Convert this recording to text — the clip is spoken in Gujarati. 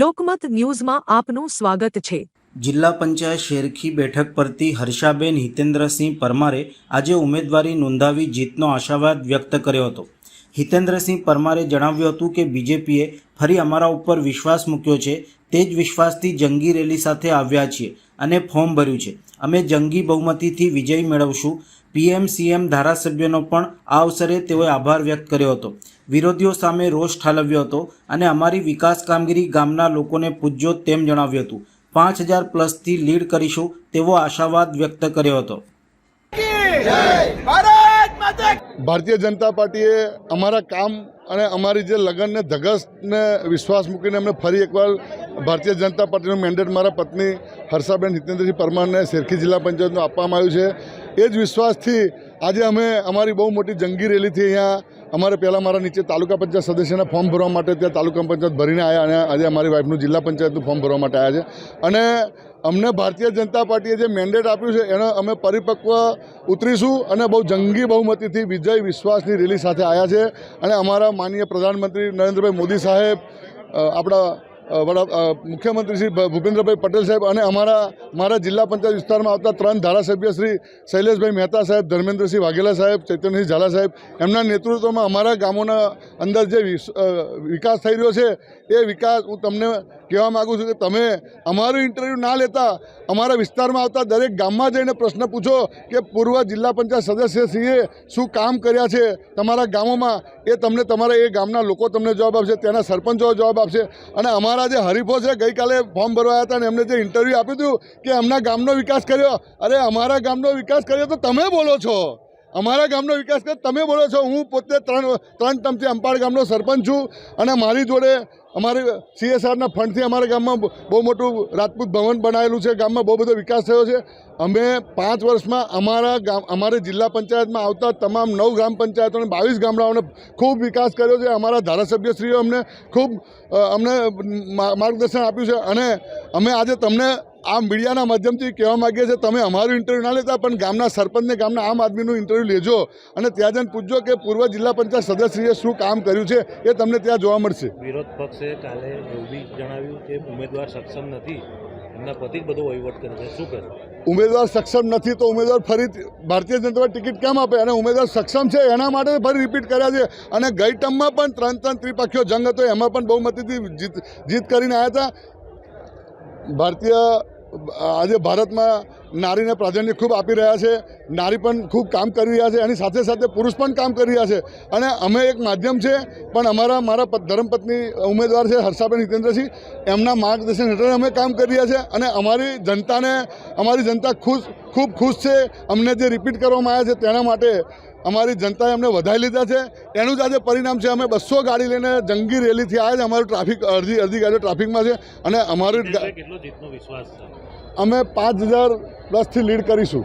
લોકમત ન્યૂઝમાં આપનું સ્વાગત છે। જિલ્લા પંચાયત શેરખી બેઠક પરથી હર્ષાબેન હિતેન્દ્રસિંહ પરમારે આજે ઉમેદવારી નોંધાવી જીતનો આશાવાદ વ્યક્ત કર્યો હતો। હિતેન્દ્રસિંહ પરમારે જણાવ્યું હતું કે બીજેપીએ ફરી અમારા ઉપર વિશ્વાસ મૂક્યો છે, તે જ વિશ્વાસથી જંગી રેલી સાથે આવ્યા છીએ અને ફોર્મ ભર્યું છે। અમે જંગી બહુમતીથી વિજય મેળવશું। પીએમ સીએમ ધારાસભ્યનો પણ આ અવસરે તેઓએ આભાર વ્યક્ત કર્યો હતો। વિરોધીઓ સામે રોષ ઠાલવ્યો હતો અને અમારી વિકાસ કામગીરી ગામના લોકોને પૂજ્યો તેમ જણાવ્યું હતું। 5000 પ્લસથી લીડ કરીશું તેવો આશાવાદ વ્યક્ત કર્યો હતો। ભારતીય જનતા પાર્ટીએ અમારા કામ અને અમારી જે લગન ને ધગસ ને વિશ્વાસ મૂકીને અમને ફરી એકવાર ભારતીય જનતા પાર્ટીનું મેન્ડેટ મારા પત્ની હર્ષાબેન હિતેન્દ્રસિંહ પરમારને શેરખી જિલ્લા પંચાયતનું આપવામાં આવ્યું છે। એ જ વિશ્વાસથી આજે અમે અમારી બહુ મોટી જંગી રેલીથી અહીંયા અમારે પહેલાં મારા નીચે તાલુકા પંચાયત સદસ્યના ફોર્મ ભરવા માટે ત્યાં તાલુકા પંચાયત ભરીને આવ્યા અને આજે અમારી વાઇફનું જિલ્લા પંચાયતનું ફોર્મ ભરવા માટે આવ્યા છે અને અમને ભારતીય જનતા પાર્ટીએ જે મેન્ડેટ આપ્યું છે એનો અમે પરિપક્વ ઉતરીશું અને બહુ જંગી બહુમતીથી વિજય વિશ્વાસની રેલી સાથે આવ્યા છે અને અમારા માનનીય પ્રધાનમંત્રી નરેન્દ્રભાઈ મોદી સાહેબ, આપણા મુખ્યમંત્રી શ્રી ભૂપેન્દ્રભાઈ પટેલ સાહેબ અને મારા જિલ્લા પંચાયત વિસ્તારમાં આવતા 3 ધારાસભ્ય શ્રી શૈલેષભાઈ મહેતા સાહેબ, ધર્મેન્દ્રસિંહ વાઘેલા સાહેબ, ચૈતન્યસિંહ ઝાલા સાહેબ, એમના નેતૃત્વમાં અમારા ગામોના અંદર જે વિકાસ થઈ રહ્યો છે એ વિકાસ હું તમને કહેવા માગું છું કે તમે અમારું ઇન્ટરવ્યૂ ના લેતા અમારા વિસ્તારમાં આવતા દરેક ગામમાં જઈને પ્રશ્ન પૂછો કે પૂર્વ જિલ્લા પંચાયત સદસ્યશ્રીએ શું કામ કર્યા છે તમારા ગામોમાં, એ તમને તમારા એ ગામના લોકો તમને જવાબ આપશે, ત્યાંના સરપંચો જવાબ આપશે। અને અમારા જે હરીફો છે ગઈકાલે ફોર્મ ભરવા હતા અને એમને જે ઇન્ટરવ્યૂ આપ્યું હતું કે એમના ગામનો વિકાસ કર્યો, અરે અમારા ગામનો વિકાસ કર્યો તો તમે બોલો છો, અમારા ગામનો વિકાસ કર્યો તમે બોલો છો। હું પોતે ત્રણ ટર્મથી અંપાડ ગામનો સરપંચ છું અને મારી જોડે અમારે CSRના ફંડથી અમારા ગામમાં બહુ મોટું રાજપૂત ભવન બનાવેલું છે, ગામમાં બહુ બધો વિકાસ થયો છે। અમે 5 વર્ષમાં અમારી જિલ્લા પંચાયતમાં આવતા તમામ 9 ગ્રામ પંચાયતો અને 22 ગામડાઓને ખૂબ વિકાસ કર્યો છે। અમારા ધારાસભ્યશ્રીઓ અમને ખૂબ માર્ગદર્શન આપ્યું છે અને અમે આજે તમને આ મીડિયાના માધ્યમથી કહેવા માગીએ છીએ તમે અમારું ઇન્ટરવ્યૂ ના લેતા પણ ગામના સરપંચને ગામના આમ આદમીનું ઇન્ટરવ્યૂ લેજો અને ત્યાં જઈને પૂછજો કે પૂર્વ જિલ્લા પંચાયત સદસ્યએ શું કામ કર્યું છે એ તમને ત્યાં જોવા મળશે। વિરોધ પક્ષે કાલે એવું બી જણાવ્યું કે ઉમેદવાર સક્ષમ નથી, એમના પતિ જ બધો વહીવટ કરે છે, શું કરે? ઉમેદવાર સક્ષમ નથી તો ઉમેદવાર ફરી ભારતીય જનતા પાર્ટી ટિકિટ કેમ આપે? અને ઉમેદવાર સક્ષમ છે એના માટે ફરી રિપીટ કર્યા છે અને ગઈ ટર્મમાં પણ 3 ત્રિપક્ષીય જંગ હતો, એમાં પણ બહુમતીથી જીત કરીને આવ્યા હતા। આજે ભારતમાં નારીને પ્રાધાન્ય ખૂબ આપી રહ્યા છે, નારી પણ ખૂબ કામ કરી રહ્યા છે, એની સાથે સાથે પુરુષ પણ કામ કરી રહ્યા છે અને અમે એક માધ્યમ છે પણ મારા ધર્મપત્ની ઉમેદવાર છે હર્ષાબેન હિતેન્દ્રસિંહ, એમના માર્ગદર્શન હેઠળ અમે કામ કરી રહ્યા છે અને અમારી જનતા ખૂબ ખુશ છે। અમને જે રિપીટ કરવામાં આવ્યા છે તેના માટે અમારી જનતાએ અમને વધાવી લીધા છે, એનું જ આજે પરિણામ છે। અમે 200 ગાડી લઈને જંગી રેલીથી આવ્યા છે, અમારું ટ્રાફિક અડધી ગાડીઓ ટ્રાફિકમાં છે અને અમારું કેટલો જીતનો વિશ્વાસ છે? અમે 5000 પ્લસથી લીડ કરીશું।